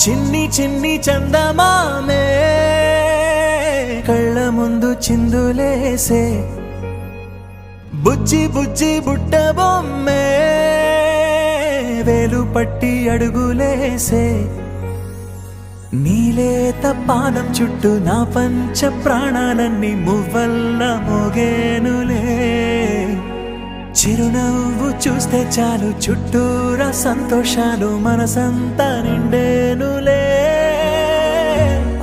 చిన్ని చిన్ని చందమామే కళ్ళ ముందు చిందులేసే బుజ్జి బుజ్జి బుట్ట బొమ్మే వేలు పట్టి అడుగులేసే నీలేత పానం చుట్టూ నా పంచ ప్రాణాలన్నీ మువ్వల్ల మోగేనులే చిరునవ్వు చూస్తే చాలు చుట్టూరా సంతోషాలు మనసంతా నిండేనులే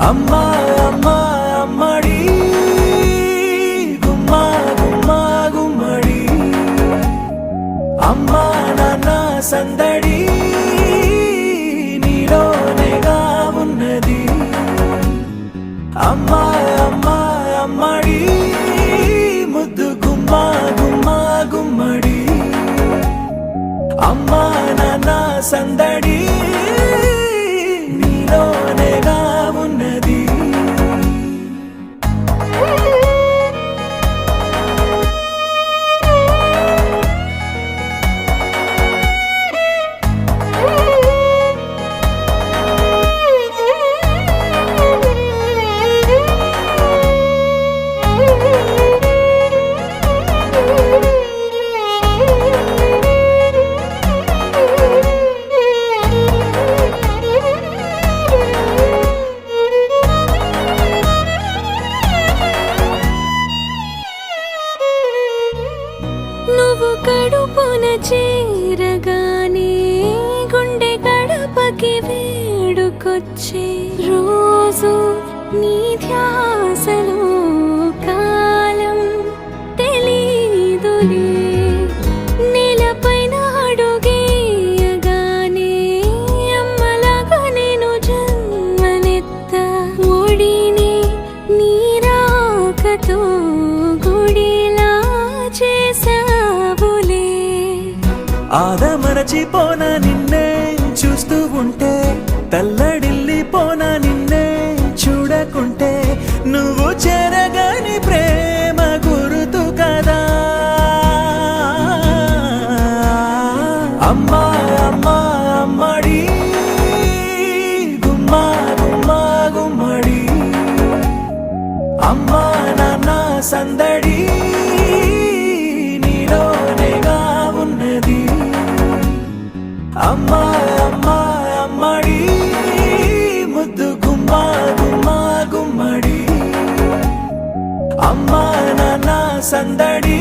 అమ్మా అమ్మా అమ్మడి గుమ్మా గుమ్మా గుమ్మడి అమ్మా నాన్న సందడి నీలోనేగా ఉన్నది అమ్మా అమ్మా అమ్మడి ముద్దు గుమ్మా గుమ్మా గుమ్మడి అమ్మా నాన్న సందడి నీలోనేగా ఉన్నది నువ్వు కడుపున చేరగానే గుండె గడపకి వేడుకొచ్చే రోజు నీ ధ్యాసలో కాలం తెలీదులే నేలపైన అడుగేయగానే అమ్మలాగా నేను జన్మనెత్త ఒడిని నీ రాకతో గుడిలా చేసావులే ఆదమరచిపోన నిన్నే చూస్తూ ఉంటే తల్లడిల్లిపోన నిన్నే చూడకుంటే నువ్వు చెరగని ప్రేమ గురుతు కదా అమ్మా అమ్మా అమ్మడి గుమ్మా గుమ్మా గుమ్మడి అమ్మా నాన్న సందడి నీలోనేగా ఉన్నది అమ్మా అమ్మా అమ్మడి ముద్దు గుమ్మా గుమ్మా గుమ్మడి అమ్మా నాన్న సందడి